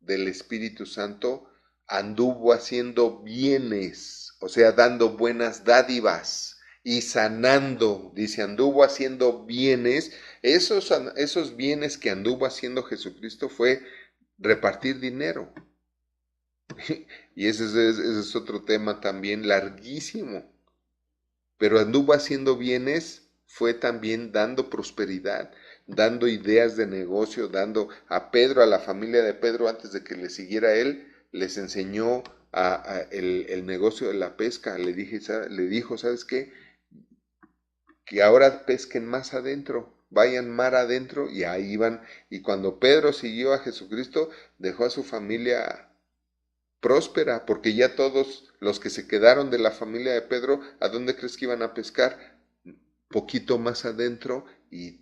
del Espíritu Santo, anduvo haciendo bienes, o sea, dando buenas dádivas y sanando, dice, anduvo haciendo bienes. Esos bienes que anduvo haciendo Jesucristo fue repartir dinero. Y ese es otro tema también larguísimo. Pero anduvo haciendo bienes, fue también dando prosperidad, dando ideas de negocio, dando a Pedro, a la familia de Pedro, antes de que le siguiera él, les enseñó el negocio de la pesca. Le dijo, ¿sabes qué? Que ahora pesquen más adentro, vayan mar adentro, y ahí van. Y cuando Pedro siguió a Jesucristo, dejó a su familia próspera, porque ya todos los que se quedaron de la familia de Pedro, ¿a dónde crees que iban a pescar? Poquito más adentro, y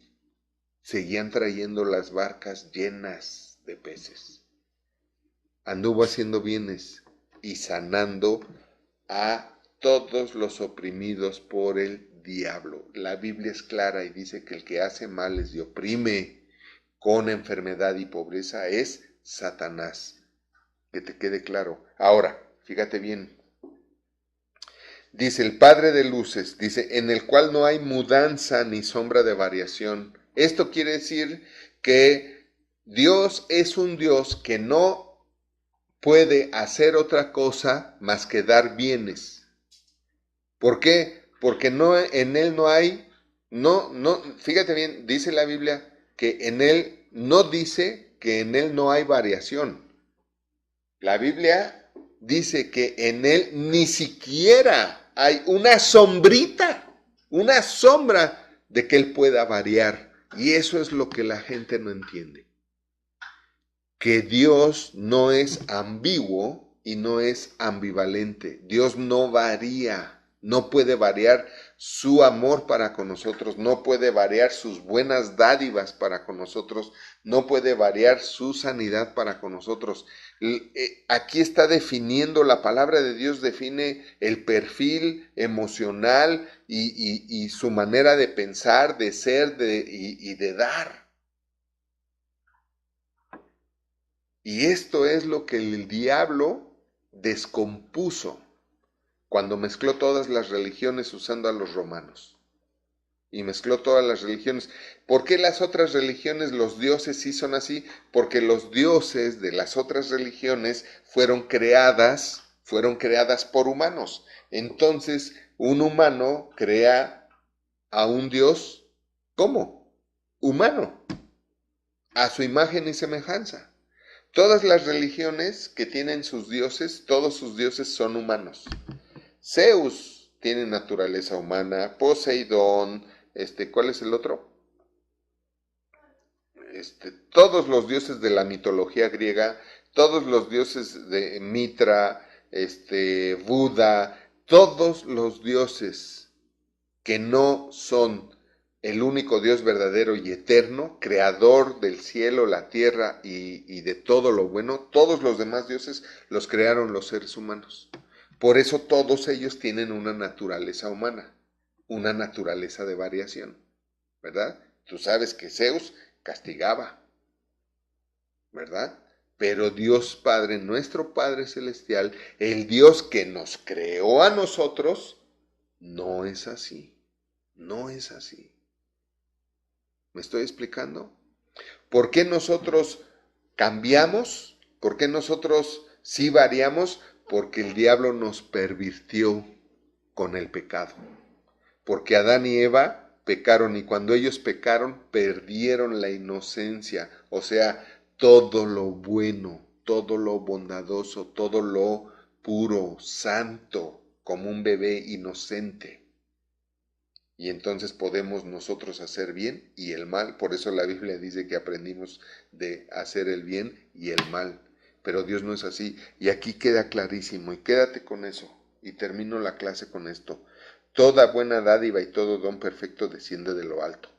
seguían trayendo las barcas llenas de peces. Anduvo haciendo bienes y sanando a todos los oprimidos por el diablo. La Biblia es clara y dice que el que hace males y oprime con enfermedad y pobreza es Satanás. Que te quede claro. Ahora, fíjate bien. Dice el Padre de luces, dice, en el cual no hay mudanza ni sombra de variación. Esto quiere decir que Dios es un Dios que no puede hacer otra cosa más que dar bienes. ¿Por qué? Porque no, en Él no hay, fíjate bien, dice la Biblia que en Él no dice que en Él no hay variación. La Biblia dice que en Él ni siquiera hay una sombrita, una sombra de que Él pueda variar. Y eso es lo que la gente no entiende. Que Dios no es ambiguo y no es ambivalente. Dios no varía. No puede variar su amor para con nosotros, no puede variar sus buenas dádivas para con nosotros, no puede variar su sanidad para con nosotros. Aquí está definiendo, la palabra de Dios define el perfil emocional y su manera de pensar, de ser y de dar. Y esto es lo que el diablo descompuso cuando mezcló todas las religiones usando a los romanos. Y mezcló todas las religiones. ¿Por qué las otras religiones, los dioses sí son así? Porque los dioses de las otras religiones fueron creadas por humanos. Entonces, un humano crea a un dios, ¿cómo? Humano, a su imagen y semejanza. Todas las religiones que tienen sus dioses, todos sus dioses son humanos. Zeus tiene naturaleza humana, Poseidón, ¿cuál es el otro? Todos los dioses de la mitología griega, todos los dioses de Mitra, Buda, todos los dioses que no son el único Dios verdadero y eterno, creador del cielo, la tierra y de todo lo bueno, todos los demás dioses los crearon los seres humanos. Por eso todos ellos tienen una naturaleza humana, una naturaleza de variación, ¿verdad? Tú sabes que Zeus castigaba, ¿verdad? Pero Dios Padre, nuestro Padre Celestial, el Dios que nos creó a nosotros, no es así, no es así. ¿Me estoy explicando? ¿Por qué nosotros cambiamos? ¿Por qué nosotros sí variamos? Porque el diablo nos pervirtió con el pecado. Porque Adán y Eva pecaron, y cuando ellos pecaron perdieron la inocencia, o sea, todo lo bueno, todo lo bondadoso, todo lo puro, santo, como un bebé inocente. Y entonces podemos nosotros hacer bien y el mal. Por eso la Biblia dice que aprendimos de hacer el bien y el mal. pero Dios no es así. Y aquí queda clarísimo, y quédate con eso, y termino la clase con esto. Toda buena dádiva y todo don perfecto desciende de lo alto.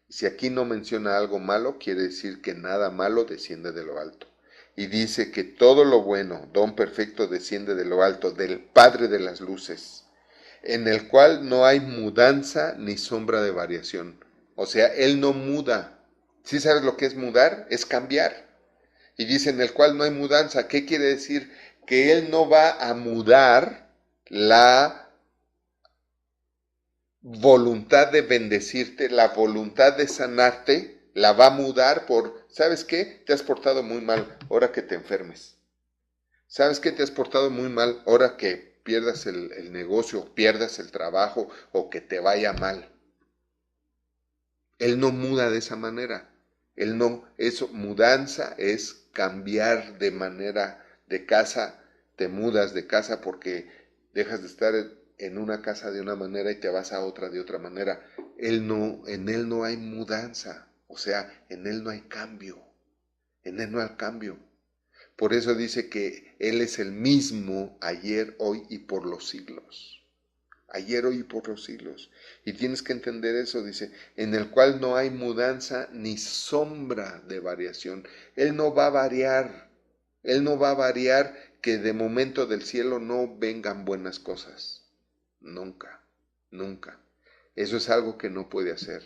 Y si aquí no menciona algo malo, quiere decir que nada malo desciende de lo alto. Y dice que todo lo bueno, don perfecto, desciende de lo alto, del Padre de las luces, en el cual no hay mudanza ni sombra de variación. O sea, Él no muda. ¿Sí sabes lo que es mudar? Es cambiar. Y dice en el cual no hay mudanza. ¿Qué quiere decir? Que Él no va a mudar la voluntad de bendecirte, la voluntad de sanarte, la va a mudar por, ¿sabes qué? Te has portado muy mal, ahora que te enfermes. ¿Sabes qué? Te has portado muy mal, ahora que pierdas el negocio, pierdas el trabajo o que te vaya mal. Él no muda de esa manera. Él no, eso, mudanza es cambiar de manera de casa, te mudas de casa porque dejas de estar en una casa de una manera y te vas a otra de otra manera. Él no, en él no hay mudanza, o sea, en él no hay cambio, en él no hay cambio. Por eso dice que él es el mismo ayer, hoy y por los siglos. Ayer, hoy y por los siglos. Y tienes que entender eso, dice, en el cual no hay mudanza ni sombra de variación. Él no va a variar. Él no va a variar que de momento del cielo no vengan buenas cosas. Nunca, nunca. Eso es algo que no puede hacer.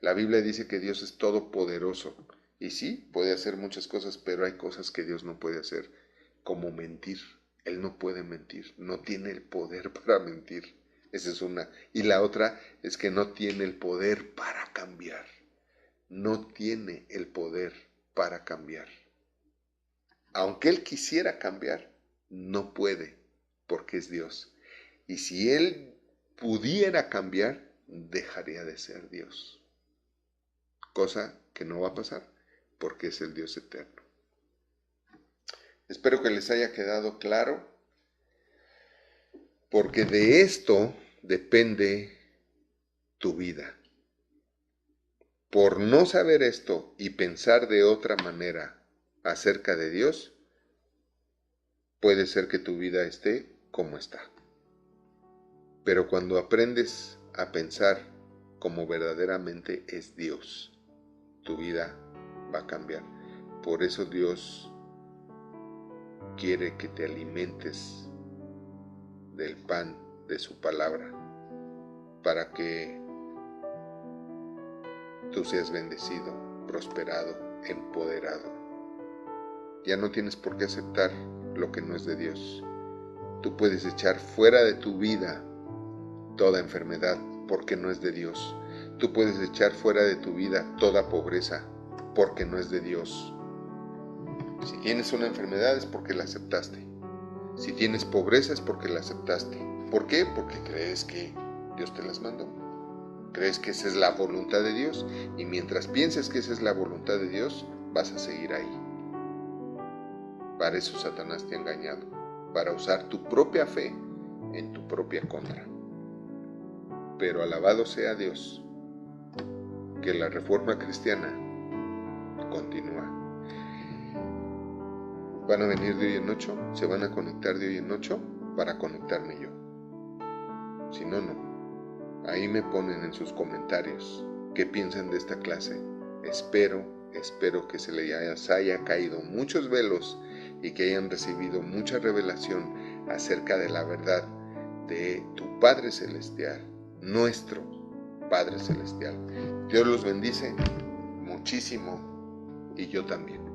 La Biblia dice que Dios es todopoderoso. Y sí, puede hacer muchas cosas, pero hay cosas que Dios no puede hacer, como mentir. Él no puede mentir, no tiene el poder para mentir. Esa es una. Y la otra es que no tiene el poder para cambiar. No tiene el poder para cambiar. Aunque Él quisiera cambiar, no puede, porque es Dios. Y si Él pudiera cambiar, dejaría de ser Dios. Cosa que no va a pasar, porque es el Dios eterno. Espero que les haya quedado claro, porque de esto depende tu vida. Por no saber esto y pensar de otra manera acerca de Dios, puede ser que tu vida esté como está. Pero cuando aprendes a pensar como verdaderamente es Dios, tu vida va a cambiar. Por eso Dios quiere que te alimentes del pan de su palabra, para que tú seas bendecido, prosperado, empoderado. Ya no tienes por qué aceptar lo que no es de Dios. Tú puedes echar fuera de tu vida toda enfermedad porque no es de Dios. Tú puedes echar fuera de tu vida toda pobreza porque no es de Dios. Si tienes una enfermedad es porque la aceptaste. Si tienes pobreza es porque la aceptaste. ¿Por qué? Porque crees que Dios te las mandó. Crees que esa es la voluntad de Dios. Y mientras pienses que esa es la voluntad de Dios, vas a seguir ahí. Para eso Satanás te ha engañado. Para usar tu propia fe en tu propia contra. Pero alabado sea Dios, que la reforma cristiana continúa. Van a venir de hoy en 8, se van a conectar de hoy en 8 para conectarme yo. Si no, no. Ahí me ponen en sus comentarios qué piensan de esta clase. Espero que se les haya caído muchos velos y que hayan recibido mucha revelación acerca de la verdad de tu Padre Celestial, nuestro Padre Celestial. Dios los bendice muchísimo y yo también.